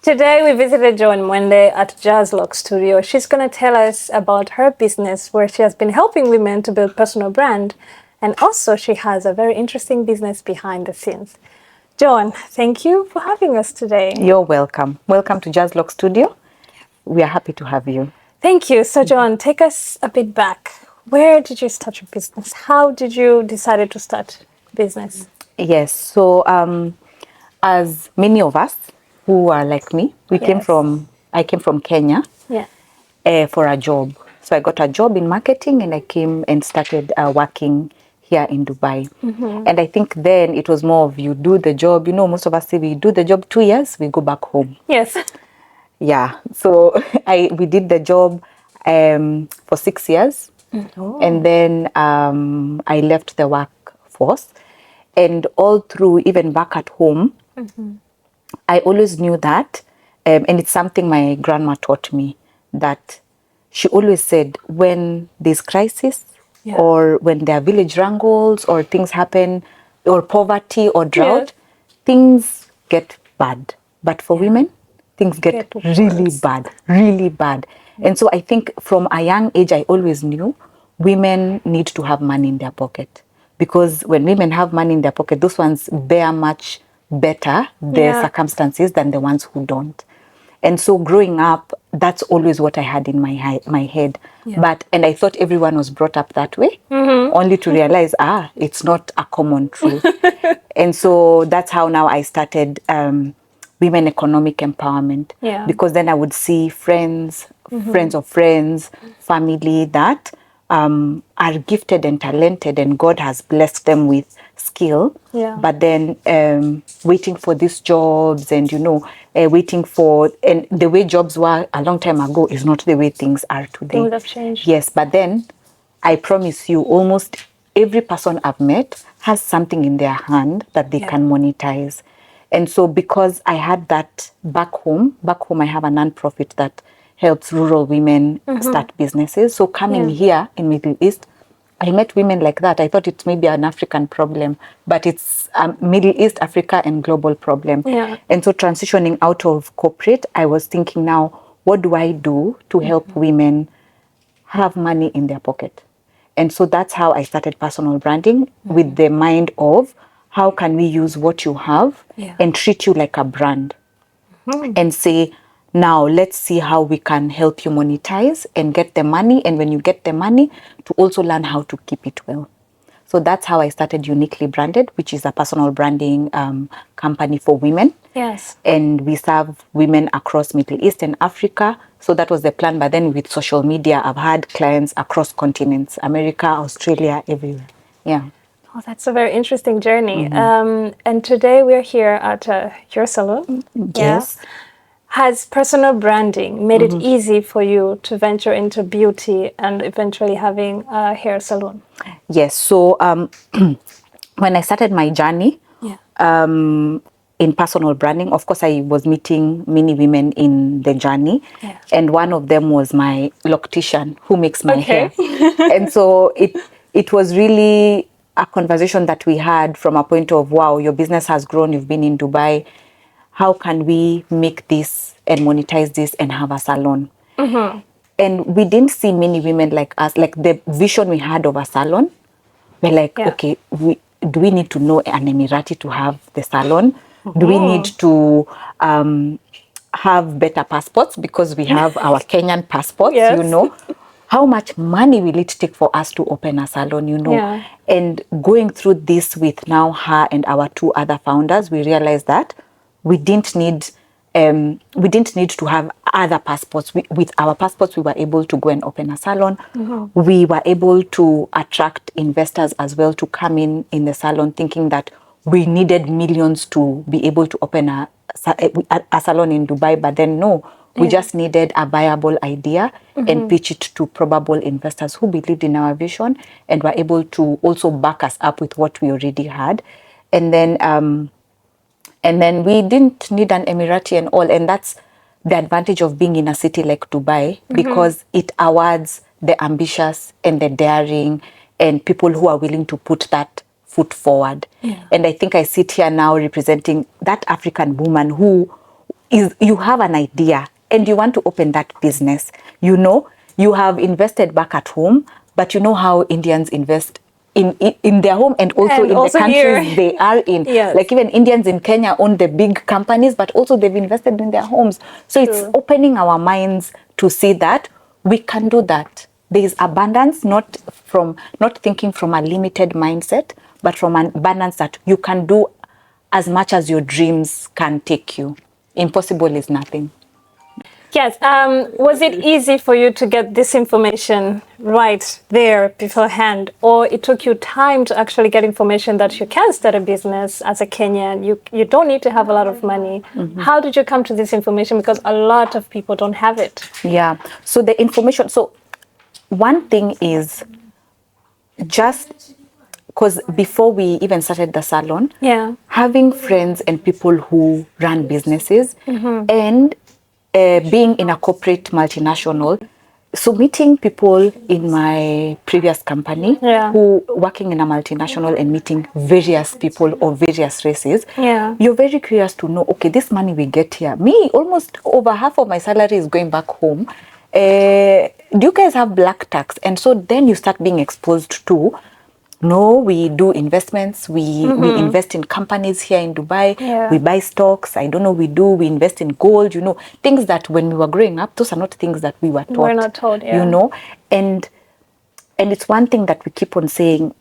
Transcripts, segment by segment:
Today we visited Joan Mwende at Jazzlock Studio. She's going to tell us about her business where she has been helping women to build personal brand. And also she has a very interesting business behind the scenes. Joan, thank you for having us today. You're welcome. Welcome to Jazzlock Studio. We are happy to have you. Thank you. So Joan, take us a bit back. Where did you start your business? How did you decide to start business? Yes, so as many of us who are like me, I came from Kenya for a job. So I got a job in marketing and I came and started working here in Dubai. And I think then it was more of you do the job. You know, most of us say we do the job 2 years, we go back home. Yes. Yeah, so we did the job for 6 years. And then I left the workforce. And all through, even back at home, I always knew that, and it's something my grandma taught me, that she always said, when there's crisis or when there are village wrangles or things happen or poverty or drought, things get bad. But for women, things get really bad, really bad. And so I think from a young age, I always knew women need to have money in their pocket. Because when women have money in their pocket, those ones bear much better their circumstances than the ones who don't. And so growing up, that's always what I had in my head. And I thought everyone was brought up that way, only to realize, it's not a common truth. And so that's how now I started women economic empowerment. Because then I would see friends of friends, family that are gifted and talented and God has blessed them with skill, but then waiting for these jobs and, waiting for, and the way jobs were a long time ago is not the way things are today. Things have changed. Yes, but then I promise you, almost every person I've met has something in their hand that they can monetize. And so because I had that back home I have a non-profit that helps rural women start businesses. So coming here in Middle East, I met women like that. I thought it's maybe an African problem, but it's a Middle East, Africa, and global problem. And so transitioning out of corporate, I was thinking now, what do I do to help women have money in their pocket? And so that's how I started personal branding with the mind of how can we use what you have and treat you like a brand and say, now let's see how we can help you monetize and get the money. And when you get the money, to also learn how to keep it well. So that's how I started Uniquely Branded, which is a personal branding company for women. Yes. And we serve women across Middle East and Africa. So that was the plan. But then with social media, I've had clients across continents, America, Australia, everywhere. Yeah. Oh, that's a very interesting journey. And today we're here at your salon. Yes. Has personal branding made it easy for you to venture into beauty and eventually having a hair salon? Yes. So when I started my journey in personal branding, of course, I was meeting many women in the journey. And one of them was my loctician who makes my hair. And so it was really a conversation that we had from a point of, wow, your business has grown. You've been in Dubai. How can we make this and monetize this and have a salon? And we didn't see many women like us, like the vision we had of a salon. We're like, okay, do we need to know an Emirati to have the salon? Do we need to have better passports because we have our Kenyan passports, How much money will it take for us to open a salon, And going through this with now her and our two other founders, we realized that we didn't need to have other passports. With our passports, we were able to go and open a salon. We were able to attract investors as well to come in the salon, thinking that we needed millions to be able to open a salon in Dubai. But then no, we just needed a viable idea and pitch it to probable investors who believed in our vision and were able to also back us up with what we already had. And then we didn't need an Emirati and all. And that's the advantage of being in a city like Dubai, because it awards the ambitious and the daring and people who are willing to put that foot forward. And I think I sit here now representing that African woman who is you have an idea and you want to open that business. You know, you have invested back at home, but you know how Indians invest in their home and also And in also the countries here. they are in. Yes. Like even Indians in Kenya own the big companies, but also they've invested in their homes. So it's True. opening our minds to see that we can do that. There is abundance, not thinking from a limited mindset, but from an abundance that you can do as much as your dreams can take you. Impossible is nothing. Yes. Was it easy for you to get this information right there beforehand, or it took you time to actually get information that you can start a business as a Kenyan? You don't need to have a lot of money. How did you come to this information? Because a lot of people don't have it. Yeah. So the information. So one thing is just because before we even started the salon, Yeah. having friends and people who run businesses and being in a corporate multinational, so meeting people in my previous company Yeah. who working in a multinational and meeting various people of various races, Yeah. you're very curious to know, okay, this money we get here, me, almost over half of my salary is going back home. Do you guys have black tax? And so then you start being exposed to, no, we do investments. We invest in companies here in Dubai. Yeah. We buy stocks. I don't know, we invest in gold, you know, things that when we were growing up, those are not things that we were taught. We're not told, yeah. You know, and it's one thing that we keep on saying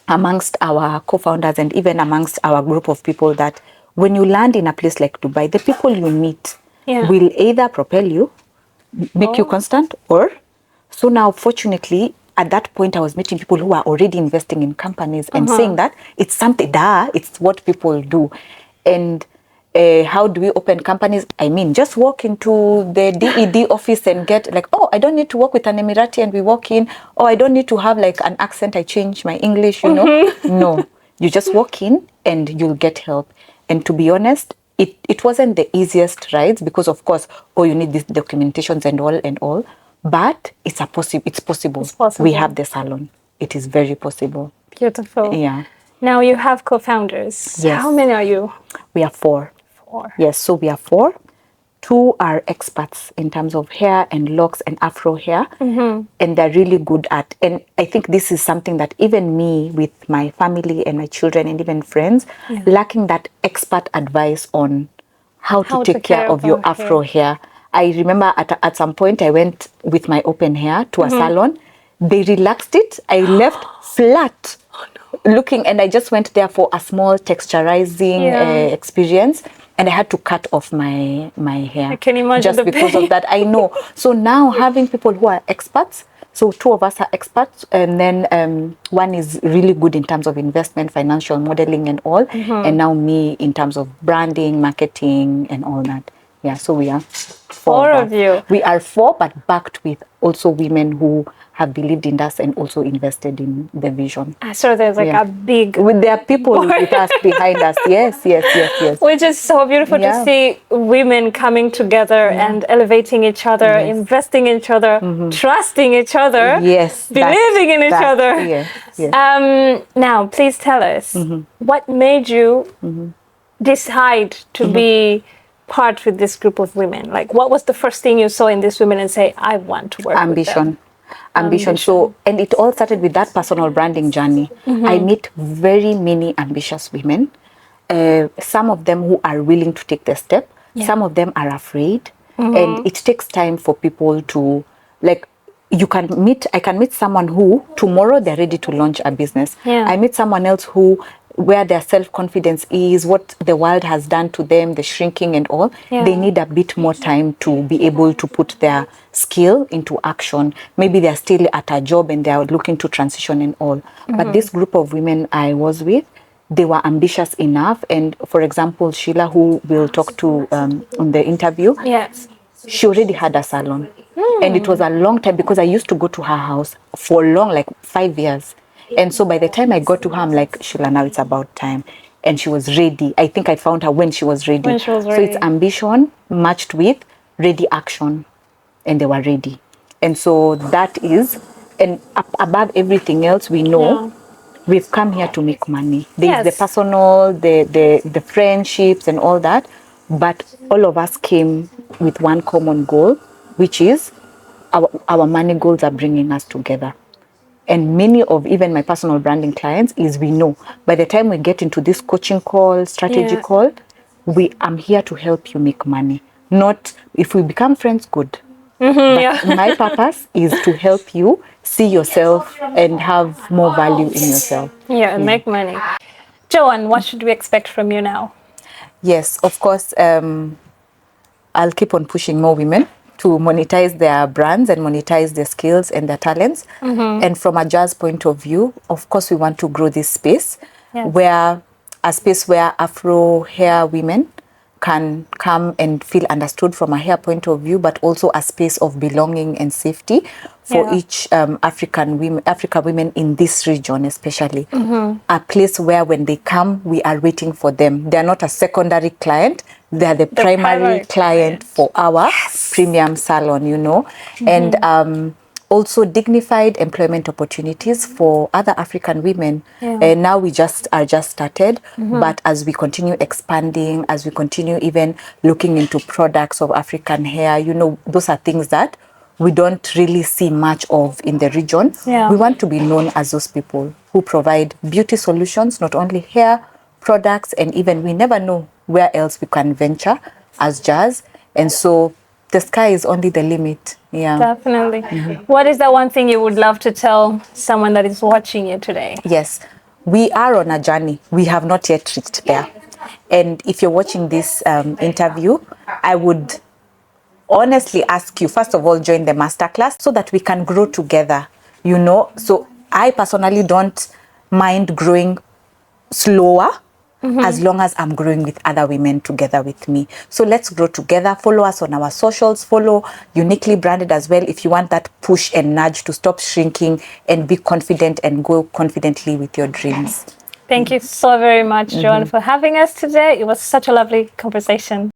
amongst our co-founders and even amongst our group of people, that when you land in a place like Dubai, the people you meet Yeah. will either propel you, make you constant, or so now fortunately at that point I was meeting people who are already investing in companies and saying that it's something, it's what people do. And how do we open companies? I mean, just walk into the DED office and get like, oh, I don't need to work with an Emirati, and we walk in. Oh, I don't need to have like an accent, I change my English, you know. No, you just walk in and you'll get help. And to be honest, it wasn't the easiest rides because of course, oh, you need these documentations and all, but it's possible. It's possible. We have the salon. It is very possible. Beautiful. Yeah. Now you have co-founders. Yes. How many are you? We are 4. 4. Yes, so we are 4. 2 are experts in terms of hair and locks and afro hair, and they're really good at. And I think this is something that even me, with my family and my children and even friends, lacking that expert advice on how to take care of your afro hair. I remember at some point I went with my open hair to a salon. They relaxed it. I left flat. Looking, and I just went there for a small texturizing experience, and I had to cut off my hair. I can imagine just the because pain. of that. I know. So now having people who are experts, so 2 of us are experts, and then one is really good in terms of investment, financial modeling and all, and now me in terms of branding, marketing and all that. Yeah, so we are 4 of you. We are 4, but backed with also women who have believed in us and also invested in the vision. So there's like a big... There are people with us behind us. Yes. Which is so beautiful to see women coming together and elevating each other, investing in each other, trusting each other, believing in each other. Yes. Now, please tell us, what made you decide to be part with this group of women? Like, what was the first thing you saw in these women and say, I want to work with them? Ambition. So, and it all started with that personal branding journey. I meet very many ambitious women, some of them who are willing to take the step, some of them are afraid, and it takes time for people to, like, I can meet someone who tomorrow they're ready to launch a business. I meet someone else who, where their self-confidence is, what the world has done to them, the shrinking and all, they need a bit more time to be able to put their skill into action. Maybe they're still at a job and they're looking to transition and all. But this group of women I was with, they were ambitious enough. And for example, Sheila, who we'll talk to on the interview, she already had a salon. And it was a long time because I used to go to her house for long, like 5 years. And so by the time I got to her, I'm like, Sheila, now it's about time. And she was ready. I think I found her when she was ready. So it's ambition matched with ready action. And they were ready. And so that is, and above everything else, we know we've come here to make money. There's the personal, the friendships and all that. but all of us came with one common goal, which is our money goals are bringing us together. And many of even my personal branding clients is we know by the time we get into this coaching call, strategy call, I'm here to help you make money. Not if we become friends, good. But my purpose is to help you see yourself and have more value in yourself. Yeah, and make money. Joan, what should we expect from you now? Yes, of course, I'll keep on pushing more women to monetize their brands and monetize their skills and their talents. And from a jazz point of view, of course, we want to grow this space where a space where Afro hair women can come and feel understood from a hair point of view, but also a space of belonging and safety for each Africa women in this region, especially. A place where when they come, we are waiting for them. They are not a secondary client. They are the primary client for our premium salon, you know. And also dignified employment opportunities for other African women. And now we are just started, but as we continue expanding, as we continue even looking into products of African hair, you know, those are things that we don't really see much of in the region. We want to be known as those people who provide beauty solutions, not only hair products, and even we never know where else we can venture as jazz. And so the sky is only the limit. Yeah. Definitely. What is the one thing you would love to tell someone that is watching you today? Yes, we are on a journey. We have not yet reached there. And if you're watching this interview, I would honestly ask you, first of all, join the masterclass so that we can grow together, you know. So I personally don't mind growing slower as long as I'm growing with other women together with me. So let's grow together. Follow us on our socials. Follow Uniquely Branded as well if you want that push and nudge to stop shrinking and be confident and go confidently with your dreams. Thank you so very much, Joan, for having us today. It was such a lovely conversation.